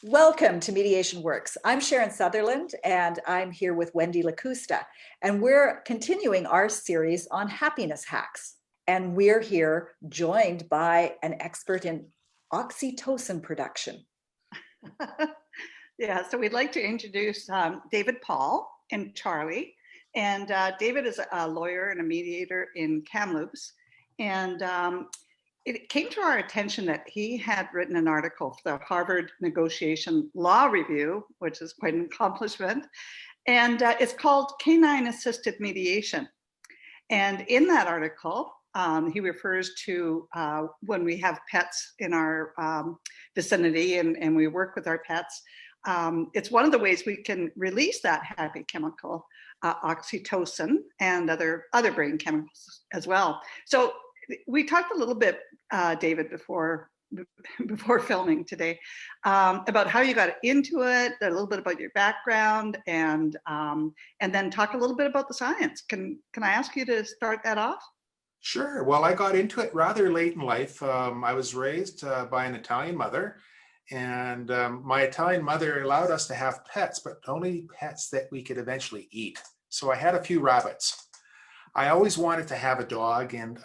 Welcome to Mediation Works. I'm Sharon Sutherland, and I'm here with Wendy Lakusta, and we're continuing our series on happiness hacks. And we're here joined by an expert in oxytocin production. Yeah, so we'd like to introduce David, Paul, and Charlie. And David is a lawyer and a mediator in Kamloops. And it came to our attention that he had written an article for the Harvard Negotiation Law Review, which is quite an accomplishment. And it's called Canine-Assisted Mediation. And in that article, he refers to when we have pets in our vicinity and we work with our pets. It's one of the ways we can release that happy chemical, oxytocin, and other brain chemicals as well. So we talked a little bit, David, before filming today, about how you got into it, a little bit about your background, and then talk a little bit about the science. Can I ask you to start that off? Sure. Well, I got into it rather late in life. I was raised by an Italian mother, and my Italian mother allowed us to have pets, but only pets that we could eventually eat. So I had a few rabbits. I always wanted to have a dog, and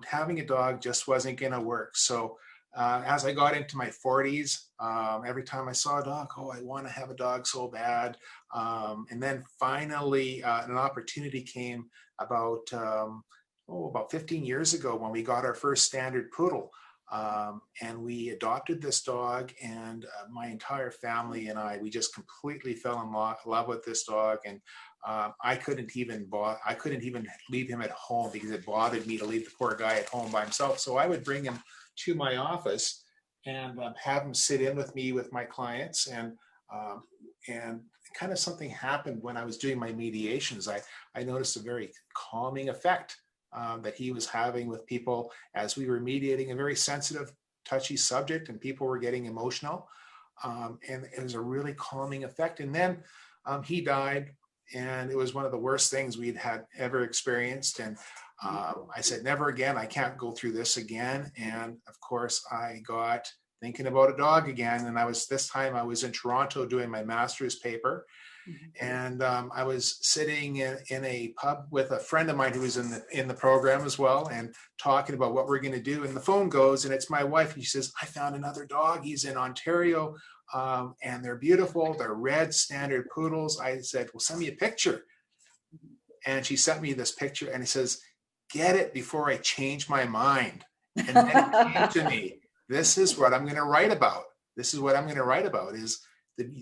having a dog just wasn't going to work. So as I got into my 40s, every time I saw a dog, I want to have a dog so bad. And then finally, an opportunity came about 15 years ago when we got our first standard poodle. And we adopted this dog, and my entire family and we just completely fell in love with this dog. And I couldn't even leave him at home because it bothered me to leave the poor guy at home by himself. So I would bring him to my office and have him sit in with me with my clients. And kind of something happened when I was doing my mediations. I noticed a very calming effect that he was having with people as we were mediating a very sensitive, touchy subject, and people were getting emotional. And it was a really calming effect. And then he died, and it was one of the worst things we'd had ever experienced. And I said, never again, I can't go through this again. And of course, I got thinking about a dog again. And this time I was in Toronto doing my master's paper. And I was sitting in a pub with a friend of mine who was in the program as well, and talking about what we're going to do. And the phone goes, and it's my wife. And she says, I found another dog. He's in Ontario, and they're beautiful. They're red standard poodles. I said, well, send me a picture. And she sent me this picture, and it says, get it before I change my mind. And then it came to me, this is what I'm going to write about. This is what I'm going to write about is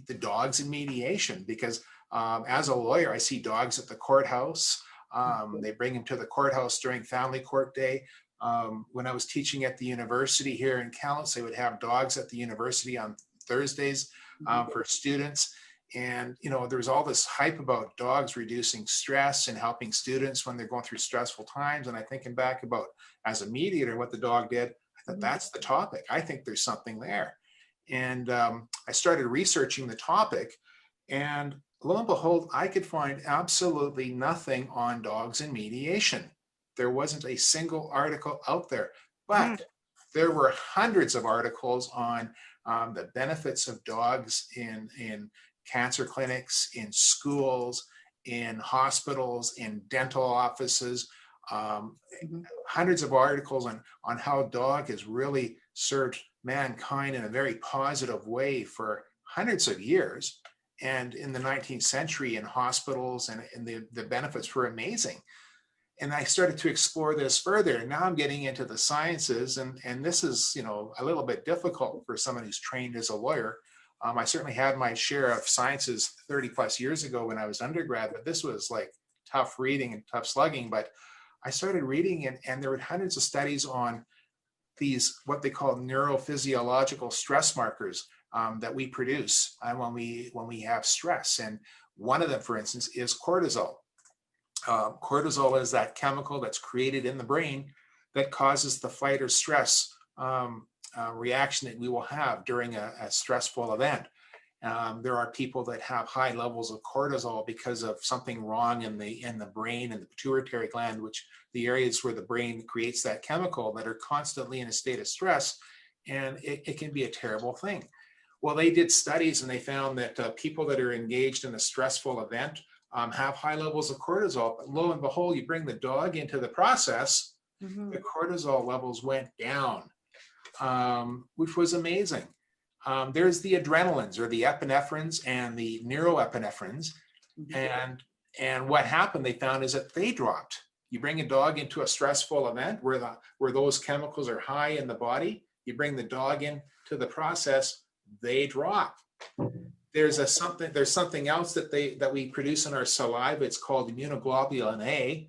the dogs in mediation, because as a lawyer, I see dogs at the courthouse. They bring them to the courthouse during family court day. When I was teaching at the university here in Kamloops, they would have dogs at the university on Thursdays for students. And, there was all this hype about dogs reducing stress and helping students when they're going through stressful times. And I'm thinking back about, as a mediator, what the dog did. I thought, that's the topic. I think there's something there. And I started researching the topic, and lo and behold, I could find absolutely nothing on dogs in mediation. There wasn't a single article out there, but there were hundreds of articles on the benefits of dogs in cancer clinics, in schools, in hospitals, in dental offices, hundreds of articles on how dog has really served mankind in a very positive way for hundreds of years. And in the 19th century, in hospitals, and the benefits were amazing. And I started to explore this further. And now I'm getting into the sciences, and this is, a little bit difficult for someone who's trained as a lawyer. I certainly had my share of sciences 30 plus years ago when I was undergrad, but this was like tough reading and tough slugging. But I started reading, and there were hundreds of studies on these, what they call neurophysiological stress markers that we produce when we have stress. And one of them, for instance, is cortisol. Cortisol is that chemical that's created in the brain that causes the fight or stress reaction that we will have during a stressful event. There are people that have high levels of cortisol because of something wrong in the brain and the pituitary gland, which the areas where the brain creates that chemical, that are constantly in a state of stress, and it can be a terrible thing. Well, they did studies and they found that people that are engaged in a stressful event have high levels of cortisol. But lo and behold, you bring the dog into the process, the cortisol levels went down, which was amazing. There's the adrenalins or the epinephrines and the neuroepinephrines. And what happened, they found, is that they dropped. You bring a dog into a stressful event where those chemicals are high in the body, you bring the dog into the process, they drop. There's something else that we produce in our saliva. It's called immunoglobulin A,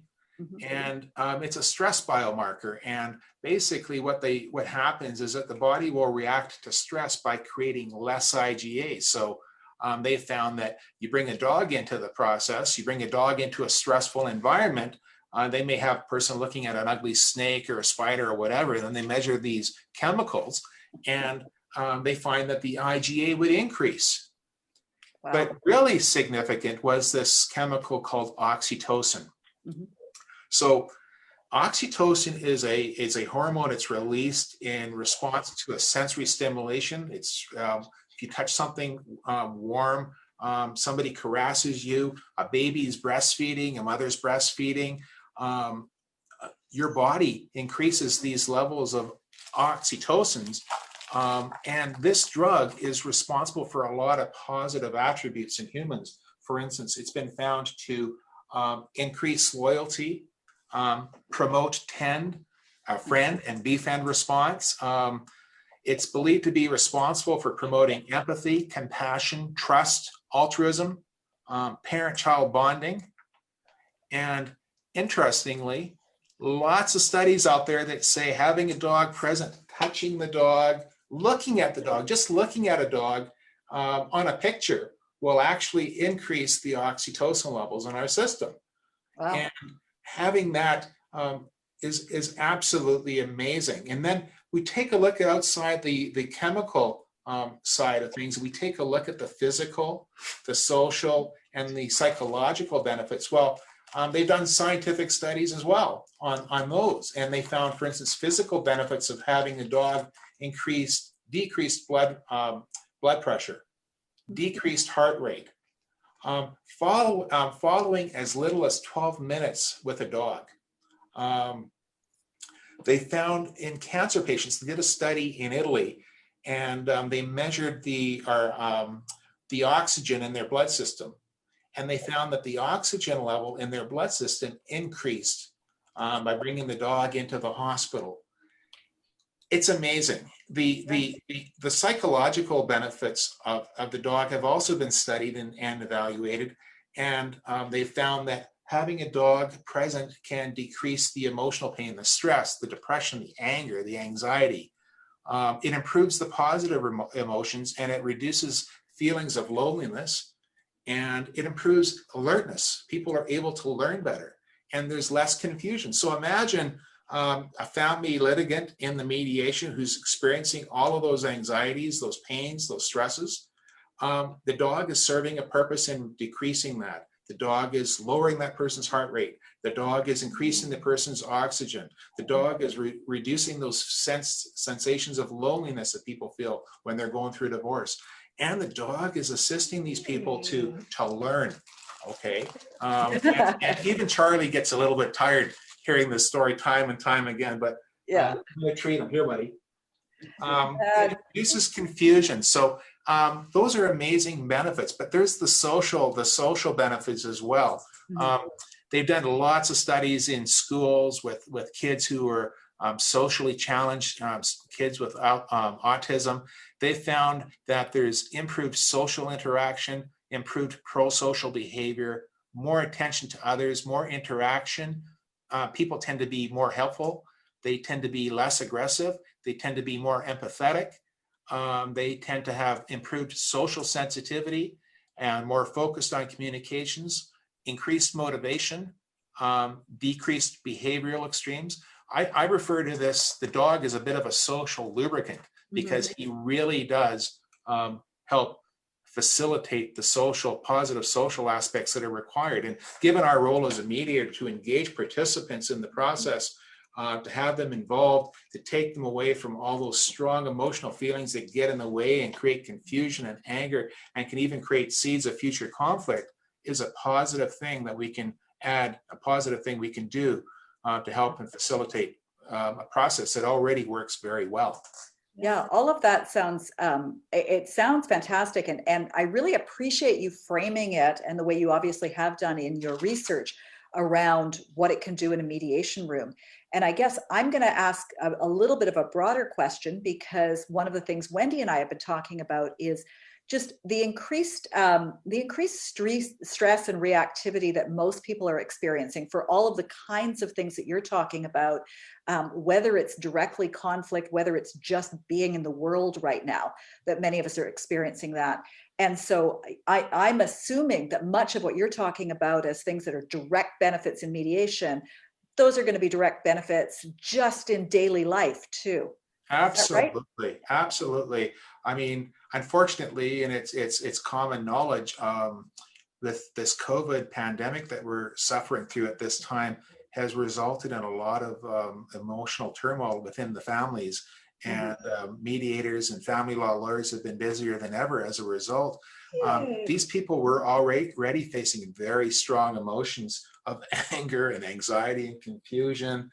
and it's a stress biomarker. And basically, what happens is that the body will react to stress by creating less IgA. So they found that you bring a dog into the process, you bring a dog into a stressful environment. They may have a person looking at an ugly snake or a spider or whatever, and then they measure these chemicals, and they find that the IgA would increase. Wow. But really significant was this chemical called oxytocin. So oxytocin is a hormone. It's released in response to a sensory stimulation. It's if you touch something warm, somebody caresses you, a baby's breastfeeding, a mother's breastfeeding, your body increases these levels of oxytocins. And this drug is responsible for a lot of positive attributes in humans. For instance, it's been found to increase loyalty, promote tend, friend and befriend response. It's believed to be responsible for promoting empathy, compassion, trust, altruism, parent-child bonding. And interestingly, lots of studies out there that say having a dog present, touching the dog, looking at the dog, just looking at a dog on a picture will actually increase the oxytocin levels in our system. Wow. And having that is absolutely amazing. And then we take a look at outside the chemical side of things. We take a look at the physical, the social, and the psychological benefits. Well, they've done scientific studies as well on those. And they found, for instance, physical benefits of having a dog decreased blood pressure, decreased heart rate, following as little as 12 minutes with a dog. They found in cancer patients, they did a study in Italy, and they measured the oxygen in their blood system. And they found that the oxygen level in their blood system increased by bringing the dog into the hospital. It's amazing. The psychological benefits of the dog have also been studied and evaluated. And they found that having a dog present can decrease the emotional pain, the stress, the depression, the anger, the anxiety. It improves the positive emotions, and it reduces feelings of loneliness, and it improves alertness. People are able to learn better, and there's less confusion. So imagine a family litigant in the mediation who's experiencing all of those anxieties, those pains, those stresses. The dog is serving a purpose in decreasing that. The dog is lowering that person's heart rate. The dog is increasing the person's oxygen. The dog is reducing those sensations of loneliness that people feel when they're going through divorce. And the dog is assisting these people to learn, okay? And even Charlie gets a little bit tired hearing this story time and time again, but yeah, I'm gonna treat him. Here, buddy. It reduces confusion. So those are amazing benefits, but there's the social benefits as well. They've done lots of studies in schools with kids who are socially challenged, kids with autism. They found that there's improved social interaction, improved pro-social behavior, more attention to others, more interaction. People tend to be more helpful. They tend to be less aggressive. They tend to be more empathetic. They tend to have improved social sensitivity and more focused on communications, increased motivation, decreased behavioral extremes. I refer to the dog as a bit of a social lubricant, because he really does help facilitate the positive social aspects that are required. And given our role as a mediator to engage participants in the process, to have them involved, to take them away from all those strong emotional feelings that get in the way and create confusion and anger and can even create seeds of future conflict, is a positive thing that we can add, a positive thing we can do to help and facilitate a process that already works very well. Yeah, all of that sounds, it sounds fantastic. And I really appreciate you framing it and the way you obviously have done in your research around what it can do in a mediation room. And I guess I'm going to ask a little bit of a broader question, because one of the things Wendy and I have been talking about is just the increased stress and reactivity that most people are experiencing for all of the kinds of things that you're talking about, whether it's directly conflict, whether it's just being in the world right now, that many of us are experiencing that. And so I'm assuming that much of what you're talking about as things that are direct benefits in mediation, those are going to be direct benefits just in daily life too. Absolutely, right? Absolutely. I mean, unfortunately, and it's common knowledge, with this COVID pandemic that we're suffering through at this time has resulted in a lot of emotional turmoil within the families. And mediators and family law lawyers have been busier than ever as a result. These people were already facing very strong emotions of anger and anxiety and confusion,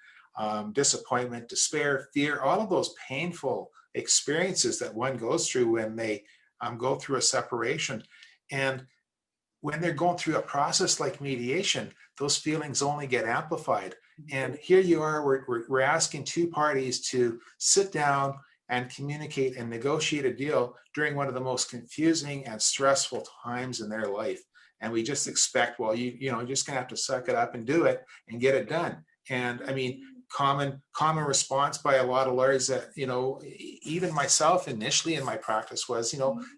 disappointment, despair, fear, all of those painful experiences that one goes through when they go through a separation. And when they're going through a process like mediation, those feelings only get amplified. And here you are, we're asking two parties to sit down and communicate and negotiate a deal during one of the most confusing and stressful times in their life. And we just expect, well, you're just gonna have to suck it up and do it and get it done. And I mean, common response by a lot of lawyers that, even myself initially in my practice was,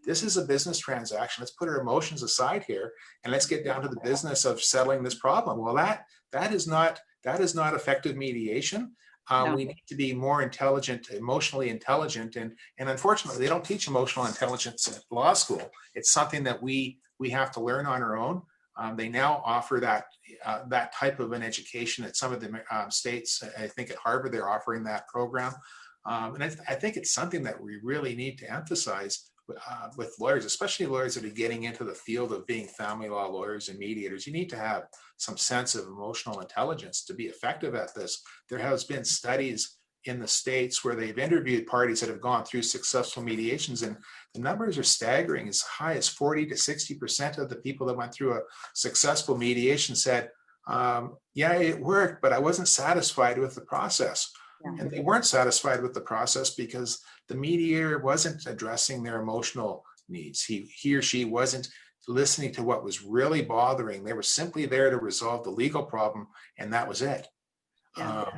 this is a business transaction. Let's put our emotions aside here and let's get down to the business of settling this problem. Well, that is not effective mediation. No. We need to be more intelligent, emotionally intelligent. And unfortunately, they don't teach emotional intelligence at law school. It's something that we have to learn on our own. They now offer that type of an education at some of the states. I think at Harvard, they're offering that program. And I think it's something that we really need to emphasize with lawyers, especially lawyers that are getting into the field of being family law lawyers and mediators. You need to have some sense of emotional intelligence to be effective at this. There has been studies in the States where they've interviewed parties that have gone through successful mediations, and the numbers are staggering. As high as 40 to 60% of the people that went through a successful mediation said, yeah, it worked, but I wasn't satisfied with the process. Yeah. And they weren't satisfied with the process because the mediator wasn't addressing their emotional needs. He or she wasn't listening to what was really bothering. They were simply there to resolve the legal problem, and that was it. Yeah.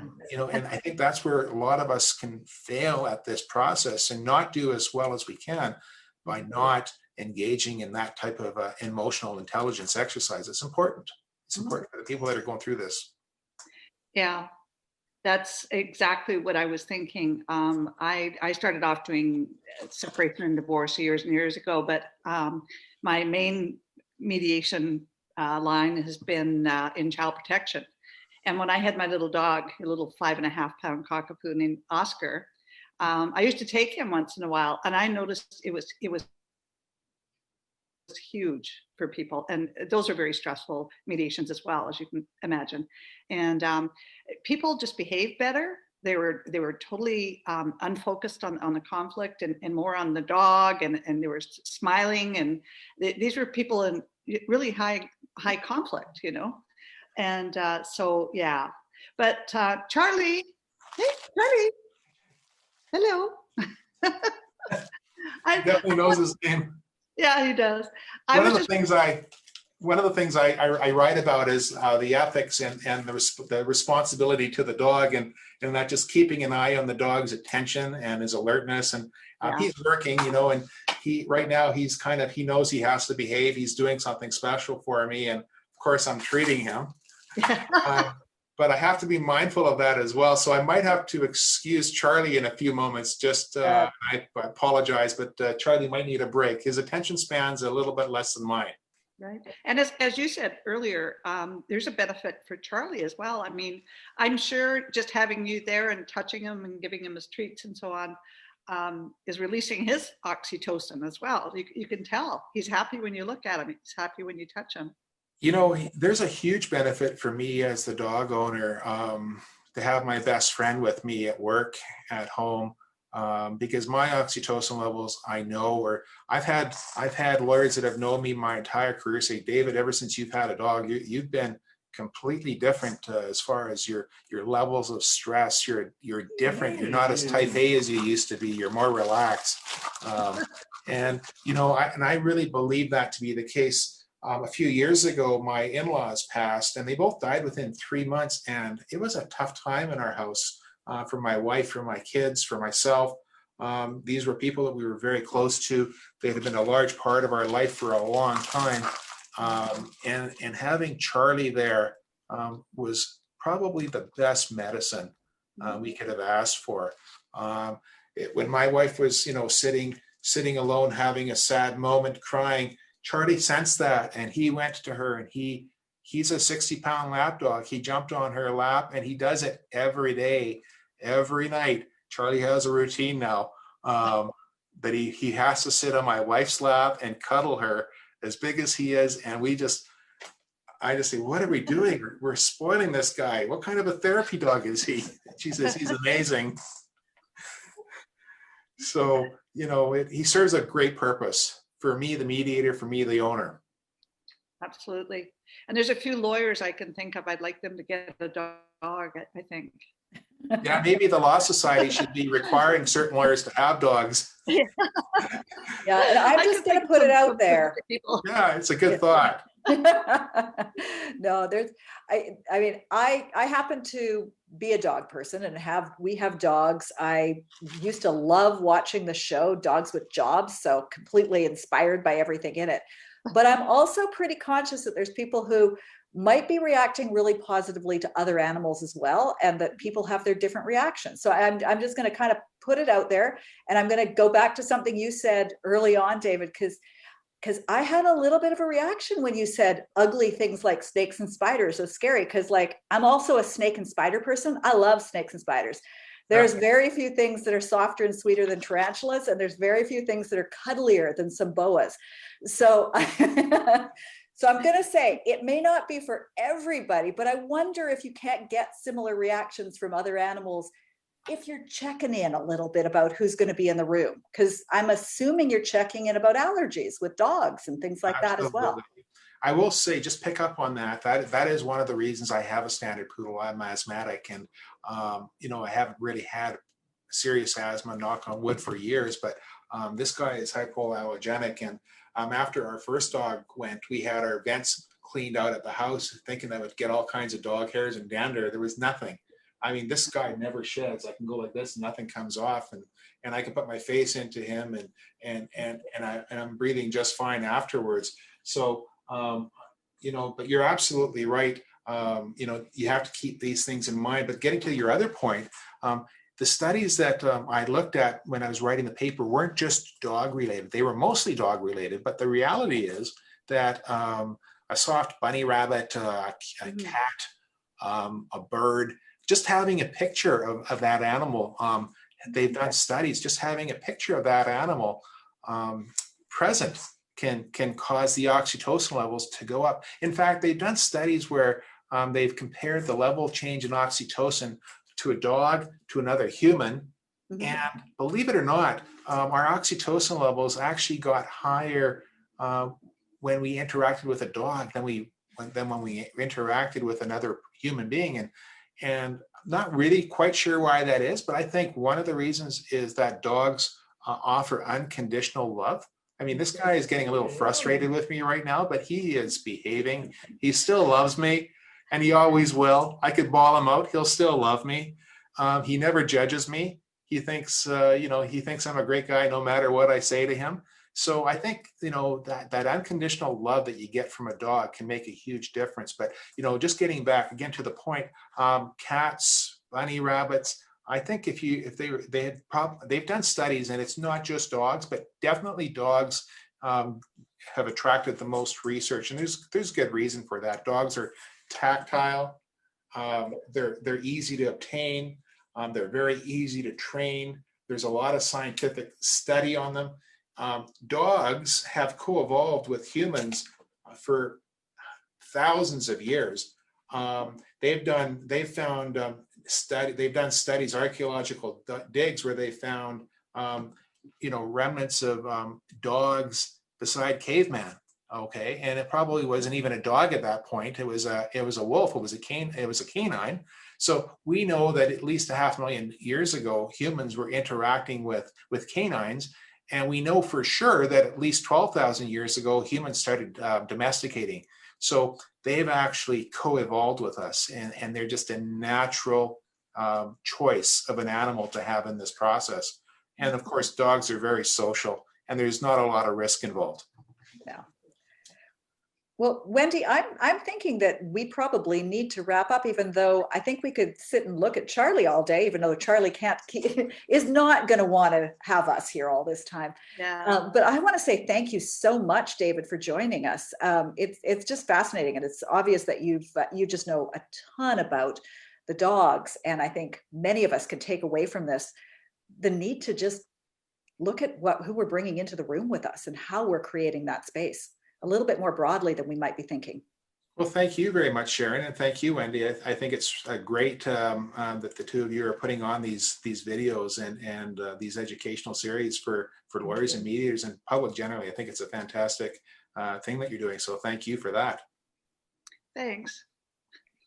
And I think that's where a lot of us can fail at this process and not do as well as we can by not engaging in that type of emotional intelligence exercise. It's important. It's important for the people that are going through this. Yeah, that's exactly what I was thinking. I started off doing separation and divorce years and years ago, but my main mediation line has been in child protection. And when I had my little dog, a little 5.5-pound cockapoo named Oscar, I used to take him once in a while, and I noticed it was huge for people, and those are very stressful mediations as well, as you can imagine. And people just behaved better. They were totally unfocused on the conflict and more on the dog, and they were smiling. And these were people in really high conflict, And so, yeah. But Charlie, hey, Charlie, hello. He definitely knows his name. Yeah, he does. One of the things I write about is the ethics and the responsibility to the dog, and not just keeping an eye on the dog's attention and his alertness. And he's working, and right now he knows he has to behave. He's doing something special for me, and of course I'm treating him. But I have to be mindful of that as well. So I might have to excuse Charlie in a few moments. I apologize, but Charlie might need a break. His attention span's a little bit less than mine. Right. And as you said earlier, there's a benefit for Charlie as well. I mean, I'm sure just having you there and touching him and giving him his treats and so on is releasing his oxytocin as well. You can tell he's happy when you look at him. He's happy when you touch him. You know, there's a huge benefit for me as the dog owner to have my best friend with me at work, at home, because my oxytocin levels, I know, or I've had lawyers that have known me my entire career say, David, ever since you've had a dog, you've been completely different as far as your levels of stress. You're different. You're not as type A as you used to be. You're more relaxed. And you know, I really believe that to be the case. A few years ago, my in-laws passed, and they both died within 3 months. And it was a tough time in our house for my wife, for my kids, for myself. These were people that we were very close to. They had been a large part of our life for a long time. And having Charlie there was probably the best medicine we could have asked for. When my wife was, you know, sitting alone, having a sad moment, crying, Charlie sensed that, and he went to her, and he's a 60-pound lap dog. He jumped on her lap, and he does it every day, every night. Charlie has a routine now that he has to sit on my wife's lap and cuddle her, as big as he is. And I just say, what are we doing? We're spoiling this guy. What kind of a therapy dog is he? She says, he's amazing. So, you know, he serves a great purpose. For me, the mediator, for me, the owner. Absolutely. And there's a few lawyers I can think of. I'd like them to get a dog, I think. Yeah, maybe the Law Society should be requiring certain lawyers to have dogs. Yeah, and I'm just going to put it out there. Yeah, it's a good thought. No, I mean, I happen to be a dog person, and we have dogs. I used to love watching the show Dogs with Jobs, so completely inspired by everything in it. But I'm also pretty conscious that there's people who might be reacting really positively to other animals as well, and that people have their different reactions. So I'm just going to kind of put it out there, and I'm going to go back to something you said early on, David, because I had a little bit of a reaction when you said ugly things like snakes and spiders. It's scary because, like, I'm also a snake and spider person. I love snakes and spiders. There's very few things that are softer and sweeter than tarantulas, and there's very few things that are cuddlier than some boas. So, so I'm going to say it may not be for everybody, but I wonder if you can't get similar reactions from other animals if you're checking in a little bit about who's going to be in the room, because I'm assuming you're checking in about allergies with dogs and things like Absolutely. that as well. I will say, just pick up on that. That is one of the reasons I have a standard poodle. I'm asthmatic, and you know, I haven't really had serious asthma, knock on wood, for years. But this guy is hypoallergenic, and after our first dog went, we had our vents cleaned out at the house, thinking I would get all kinds of dog hairs and dander. There was nothing. I mean, this guy never sheds. I can go like this, nothing comes off, and I can put my face into him, and I'm breathing just fine afterwards. So you know, but you're absolutely right. You know, you have to keep these things in mind. But getting to your other point, the studies that I looked at when I was writing the paper weren't just dog related. They were mostly dog related. But the reality is that a soft bunny rabbit, a cat, a bird, just having a picture of that animal, they've done studies, just having a picture of that animal present can cause the oxytocin levels to go up. In fact, they've done studies where they've compared the level change in oxytocin to a dog, to another human. And believe it or not, our oxytocin levels actually got higher when we interacted with a dog than when we interacted with another human being. And not really quite sure why that is, but I think one of the reasons is that dogs offer unconditional love. I mean, this guy is getting a little frustrated with me right now, but he is behaving. He still loves me, and he always will. I could bawl him out. He'll still love me. He never judges me. He thinks, you know, he thinks I'm a great guy no matter what I say to him. So I think, you know, that unconditional love that you get from a dog can make a huge difference. But, you know, just getting back again to the point, cats, bunny rabbits, I think they've done studies, and it's not just dogs, but definitely dogs have attracted the most research, and there's good reason for that. Dogs are tactile, they're easy to obtain, they're very easy to train. There's a lot of scientific study on them. Dogs have co-evolved with humans for thousands of years. They've done studies, archaeological digs where they found remnants of dogs beside caveman. Okay, and it probably wasn't even a dog at that point. It was a wolf. It was a canine. So we know that at least 500,000 years ago, humans were interacting with canines, and we know for sure that at least 12,000 years ago, humans started domesticating. So they've actually co-evolved with us, and they're just a natural choice of an animal to have in this process. And of course, dogs are very social, and there's not a lot of risk involved. Yeah. Well, Wendy, I'm thinking that we probably need to wrap up, even though I think we could sit and look at Charlie all day, even though Charlie is not going to want to have us here all this time. Yeah. But I want to say thank you so much, David, for joining us. It's just fascinating, and it's obvious that you just know a ton about the dogs, and I think many of us can take away from this the need to just look at who we're bringing into the room with us and how we're creating that space a little bit more broadly than we might be thinking. Well, thank you very much, Sharon, and thank you, Wendy. I think it's great that the two of you are putting on these videos and these educational series for lawyers and mediators and public generally. I think it's a fantastic thing that you're doing. So thank you for that. Thanks.